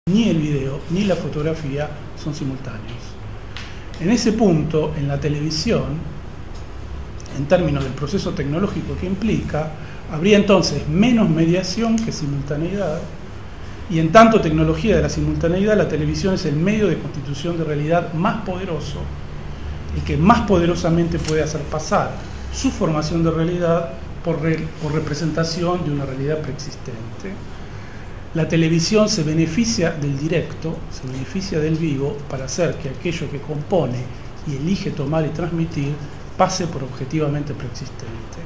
ni el video ni la fotografía son simultáneos. En ese punto, en la televisión, en términos del proceso tecnológico que implica, habría entonces menos mediación que simultaneidad, y en tanto tecnología de la simultaneidad, la televisión es el medio de constitución de realidad más poderoso, el que más poderosamente puede hacer pasar su formación de realidad por representación de una realidad preexistente. La televisión se beneficia del directo, se beneficia del vivo para hacer que aquello que compone y elige tomar y transmitir pase por objetivamente preexistente.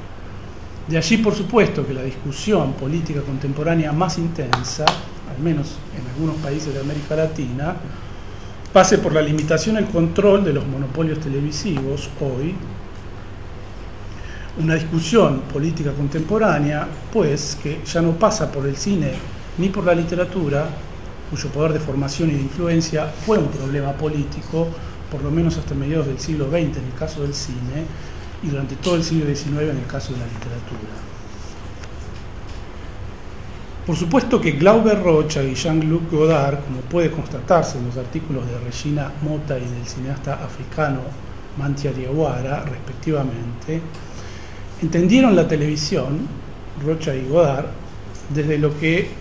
De allí, por supuesto, que la discusión política contemporánea más intensa, al menos en algunos países de América Latina, pase por la limitación y el control de los monopolios televisivos hoy. Una discusión política contemporánea, pues, que ya no pasa por el cine ni por la literatura, cuyo poder de formación y de influencia fue un problema político, por lo menos hasta mediados del siglo XX en el caso del cine, y durante todo el siglo XIX en el caso de la literatura. Por supuesto que Glauber Rocha y Jean-Luc Godard, como puede constatarse en los artículos de Regina Mota y del cineasta africano Mantia Diawara, respectivamente, entendieron la televisión, Rocha y Godard, desde lo que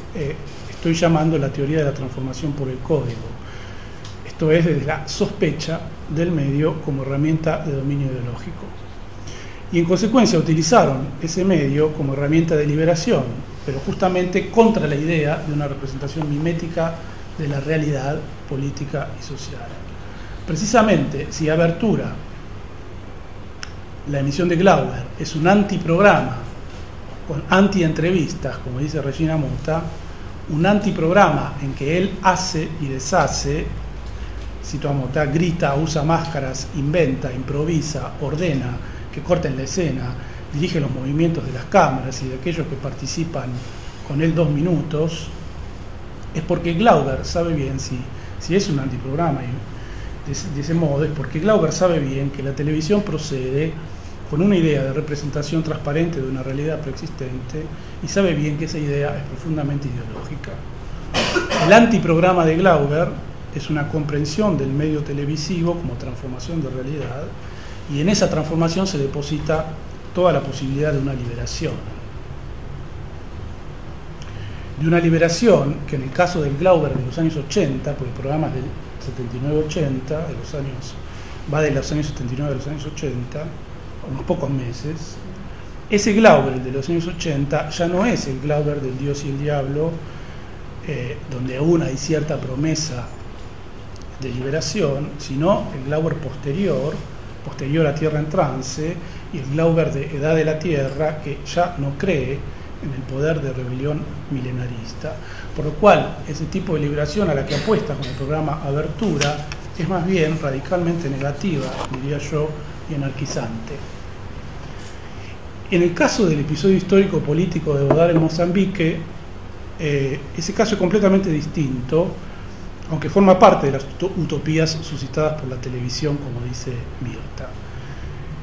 estoy llamando la teoría de la transformación por el código. Esto es, desde la sospecha del medio como herramienta de dominio ideológico. Y en consecuencia utilizaron ese medio como herramienta de liberación, pero justamente contra la idea de una representación mimética de la realidad política y social. Precisamente, si Abertura, la emisión de Glauber, es un antiprograma con anti-entrevistas, como dice Regina Mota, un antiprograma en que él hace y deshace, cito a Mota, grita, usa máscaras, inventa, improvisa, ordena, que corten la escena, dirige los movimientos de las cámaras y de aquellos que participan con él 2 minutos, es porque Glauber sabe bien, si es un antiprograma y de ese modo, es porque Glauber sabe bien que la televisión procede con una idea de representación transparente de una realidad preexistente y sabe bien que esa idea es profundamente ideológica. El antiprograma de Glauber es una comprensión del medio televisivo como transformación de realidad, y en esa transformación se deposita toda la posibilidad de una liberación. De una liberación que en el caso del Glauber de los años 80, porque el programa es del 79-80, va de los años 79 a los años 80, unos pocos meses, ese Glauber, el de los años 80, ya no es el Glauber del Dios y el Diablo, donde aún hay cierta promesa de liberación, sino el Glauber posterior a Tierra en Trance, y el Glauber de Edad de la Tierra, que ya no cree en el poder de rebelión milenarista. Por lo cual, ese tipo de liberación a la que apuesta con el programa Abertura es más bien radicalmente negativa, diría yo, y anarquizante. En el caso del episodio histórico político de Godard en Mozambique, ese caso es completamente distinto, aunque forma parte de las utopías suscitadas por la televisión, como dice Mirta.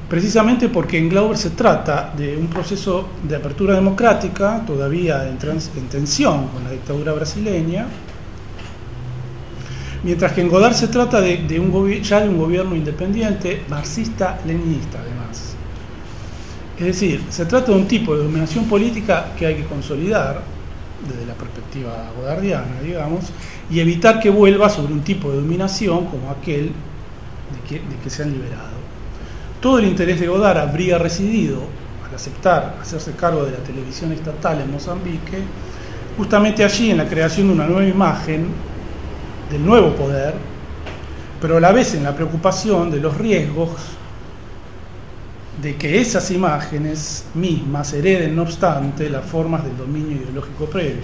Precisamente porque en Glauber se trata de un proceso de apertura democrática, todavía en tensión con la dictadura brasileña, mientras que en Godard se trata de un gobierno independiente, marxista-leninista además. Es decir, se trata de un tipo de dominación política que hay que consolidar, desde la perspectiva godardiana, digamos, y evitar que vuelva sobre un tipo de dominación como aquel de que se han liberado. Todo el interés de Godard habría residido, al aceptar hacerse cargo de la televisión estatal en Mozambique, justamente allí en la creación de una nueva imagen del nuevo poder, pero a la vez en la preocupación de los riesgos de que esas imágenes mismas hereden, no obstante, las formas del dominio ideológico previo.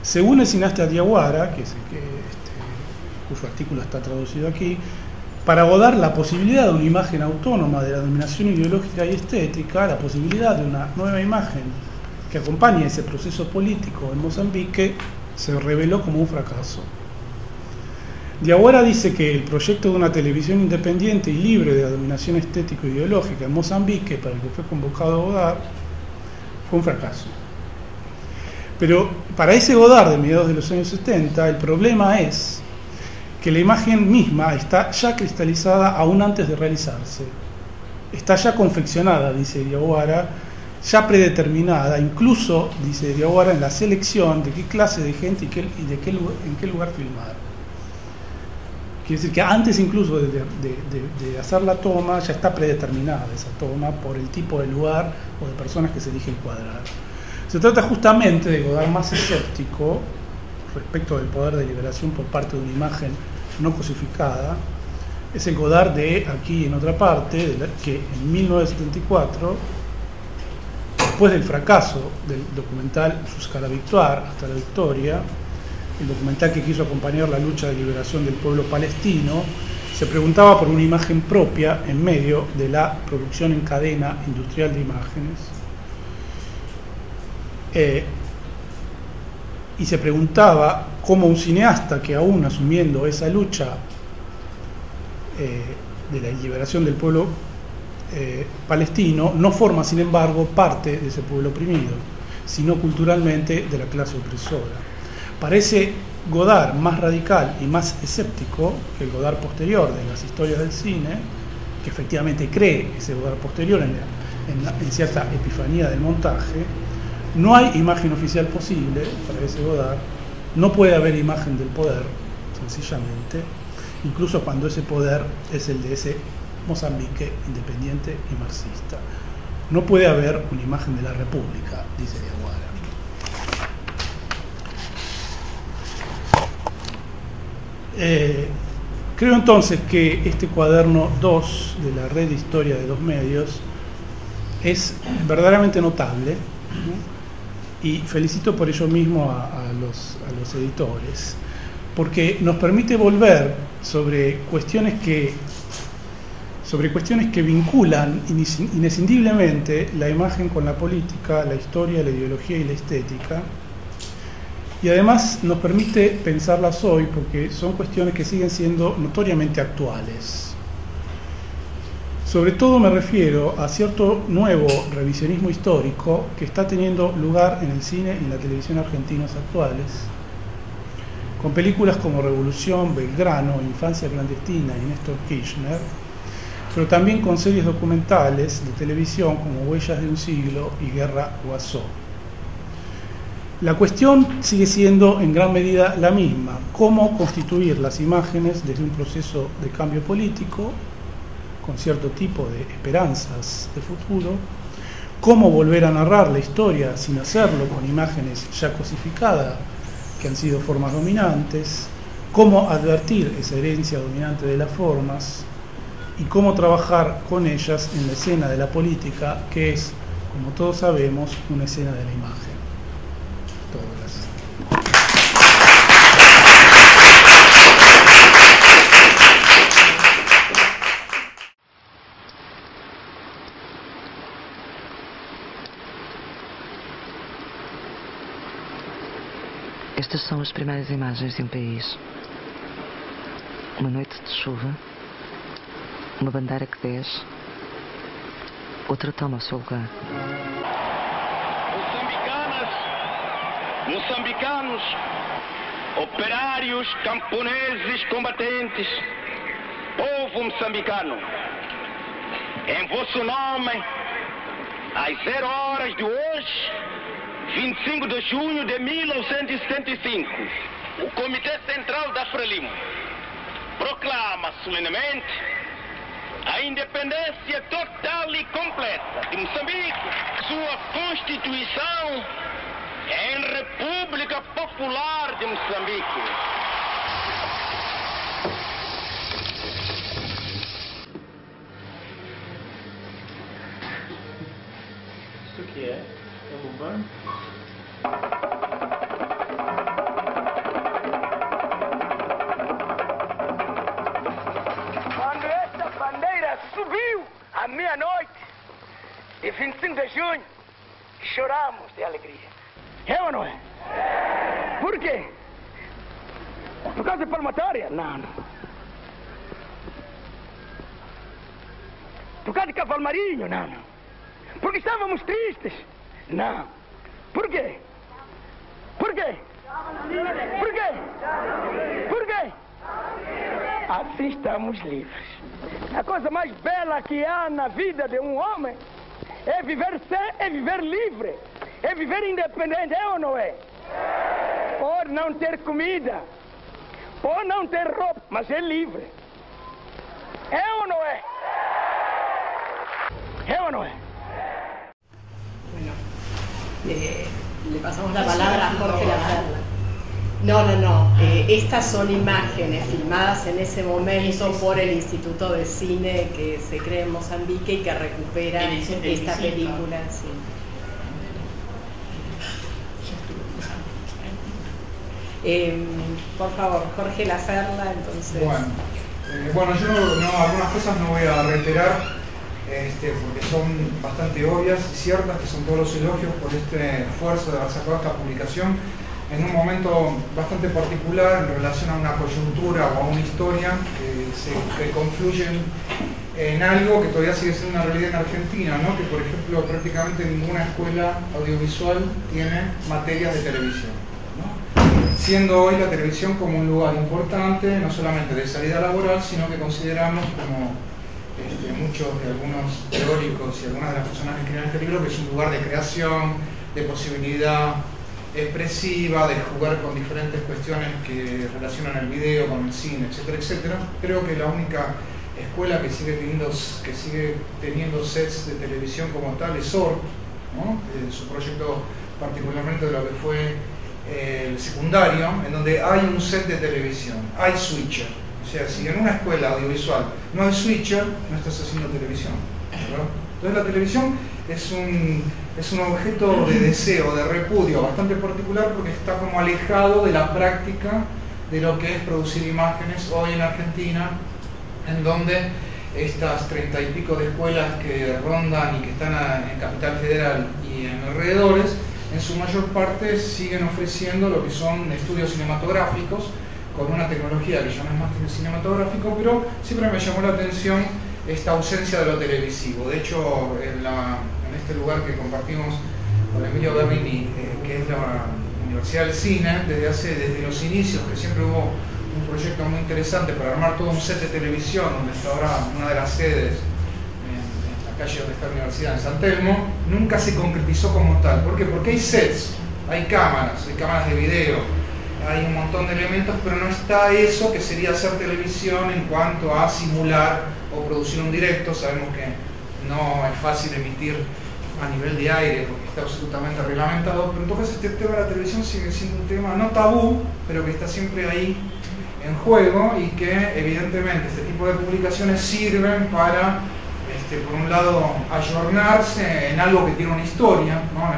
Según el cineasta Diawara, que es cuyo artículo está traducido aquí, para Godard la posibilidad de una imagen autónoma de la dominación ideológica y estética, la posibilidad de una nueva imagen que acompañe ese proceso político en Mozambique, se reveló como un fracaso. Diawara dice que el proyecto de una televisión independiente y libre de la dominación estético-ideológica en Mozambique, para el que fue convocado Godard, fue un fracaso. Pero para ese Godard de mediados de los años 70, el problema es que la imagen misma está ya cristalizada aún antes de realizarse. Está ya confeccionada, dice Diawara, ya predeterminada, incluso, dice Diawara, en la selección de qué clase de gente en qué lugar filmar. Quiere decir que antes incluso de hacer la toma, ya está predeterminada esa toma por el tipo de lugar o de personas que se eligen cuadrar. Se trata justamente de Godard más escéptico respecto del poder de liberación por parte de una imagen no cosificada. Es el Godard de Aquí en otra parte, que en 1974, después del fracaso del documental Jusqu'à la victoire, hasta la victoria, el documental que quiso acompañar la lucha de liberación del pueblo palestino, se preguntaba por una imagen propia en medio de la producción en cadena industrial de imágenes. Y se preguntaba cómo un cineasta que aún asumiendo esa lucha de la liberación del pueblo palestino no forma sin embargo parte de ese pueblo oprimido, sino culturalmente de la clase opresora. Parece Godard más radical y más escéptico que el Godard posterior de las historias del cine, que efectivamente cree ese Godard posterior en cierta epifanía del montaje. No hay imagen oficial posible para ese Godard, no puede haber imagen del poder, sencillamente, incluso cuando ese poder es el de ese Mozambique independiente y marxista. No puede haber una imagen de la República, dice Diawara. Creo entonces que este cuaderno 2 de la red de historia de dos medios es verdaderamente notable, ¿no? Y felicito por ello mismo a los editores, porque nos permite volver sobre cuestiones que vinculan inescindiblemente la imagen con la política, la historia, la ideología y la estética, y además nos permite pensarlas hoy porque son cuestiones que siguen siendo notoriamente actuales. Sobre todo me refiero a cierto nuevo revisionismo histórico que está teniendo lugar en el cine y en la televisión argentinos actuales, con películas como Revolución, Belgrano, Infancia clandestina y Néstor Kirchner, pero también con series documentales de televisión como Huellas de un siglo y Guerra Guasó. La cuestión sigue siendo en gran medida la misma: cómo constituir las imágenes desde un proceso de cambio político, con cierto tipo de esperanzas de futuro, cómo volver a narrar la historia sin hacerlo con imágenes ya cosificadas que han sido formas dominantes, cómo advertir esa herencia dominante de las formas y cómo trabajar con ellas en la escena de la política, que es, como todos sabemos, una escena de la imagen. Todo, gracias. Estas são as primeiras imagens de um país. Uma noite de chuva, uma bandeira que desce, outra toma o seu lugar. Moçambicanos, operários, camponeses, combatentes, povo moçambicano, em vosso nome, às 0 horas de hoje, 25 de junho de 1975, o Comitê Central da Frelimo proclama solenemente a independência total e completa de Moçambique, sua Constituição em República Popular de Moçambique. Isso que é? É o Luban? Quando essa bandeira subiu à meia-noite de 25 de junho, choramos de alegria. É ou não é? Por quê? Por causa de palmatória? Não, não. Por causa de cavalmarinho? Não, não. Porque estávamos tristes? Não. Por quê? Por quê? Por quê? Por quê? Assim estamos livres. A coisa mais bela que há na vida de um homem é viver livre, é viver independente, é ou não é? Pode não ter comida, pode não ter roupa, mas é livre. É ou não é? É ou não é? Bueno, le pasamos la palabra a Jorge Laferla. No. Estas son imágenes filmadas en ese momento por el Instituto de Cine que se crea en Mozambique y que recupera esta película. Sí. Por favor, Jorge Laferla, entonces. Bueno, yo algunas cosas no voy a reiterar porque son bastante obvias y ciertas, que son todos los elogios por este esfuerzo de haber sacado esta publicación en un momento bastante particular en relación a una coyuntura o a una historia que confluyen en algo que todavía sigue siendo una realidad en Argentina, ¿no? Que por ejemplo prácticamente ninguna escuela audiovisual tiene materias de televisión, ¿no? Siendo hoy la televisión como un lugar importante, no solamente de salida laboral, sino que consideramos como muchos de algunos teóricos y algunas de las personas que escriben este libro, que es un lugar de creación, de posibilidad expresiva, de jugar con diferentes cuestiones que relacionan el video con el cine, etcétera, etcétera. Creo que la única escuela que sigue teniendo sets de televisión como tal es SOR, ¿no? Su proyecto particularmente de lo que fue el secundario, en donde hay un set de televisión, hay switcher. O sea, si en una escuela audiovisual no hay switcher, no estás haciendo televisión, ¿verdad? Entonces la televisión es un objeto de deseo, de repudio bastante particular, porque está como alejado de la práctica de lo que es producir imágenes hoy en Argentina, en donde estas 30 y pico de escuelas que rondan y que están en Capital Federal y en alrededores, en su mayor parte siguen ofreciendo lo que son estudios cinematográficos, con una tecnología que ya no es más cinematográfico, pero siempre me llamó la atención esta ausencia de lo televisivo. De hecho, en este lugar que compartimos con Emilio Bernini, que es la Universidad del Cine, desde los inicios, que siempre hubo un proyecto muy interesante para armar todo un set de televisión, donde está ahora una de las sedes, en la calle donde está la universidad, en San Telmo, nunca se concretizó como tal. ¿Por qué? Porque hay sets, hay cámaras de video, hay un montón de elementos, pero no está eso que sería hacer televisión en cuanto a simular o producir un directo. Sabemos que no es fácil emitir a nivel de aire porque está absolutamente reglamentado, pero entonces este tema de la televisión sigue siendo un tema no tabú, pero que está siempre ahí en juego, y que evidentemente este tipo de publicaciones sirven para, por un lado, ayornarse en algo que tiene una historia, ¿no?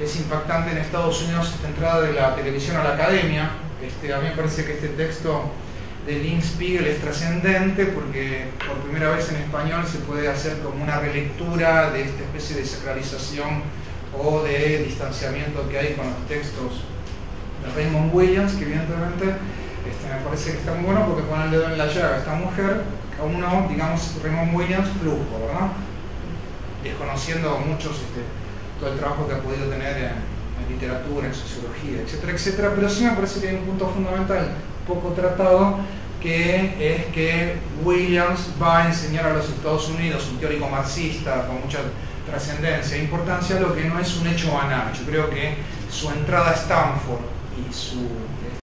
Es impactante en Estados Unidos esta entrada de la televisión a la academia. A mí me parece que este texto de Lynn Spiegel es trascendente porque por primera vez en español se puede hacer como una relectura de esta especie de sacralización o de distanciamiento que hay con los textos de Raymond Williams, que evidentemente me parece que está muy bueno porque pone el dedo en la llaga. Esta mujer, a uno, digamos, Raymond Williams flujo, ¿verdad? Desconociendo muchos todo el trabajo que ha podido tener en literatura, en sociología, etcétera, etcétera, pero sí me parece que hay un punto fundamental poco tratado, que es que Williams va a enseñar a los Estados Unidos, un teórico marxista con mucha trascendencia e importancia, lo que no es un hecho banal. Yo creo que su entrada a Stanford y su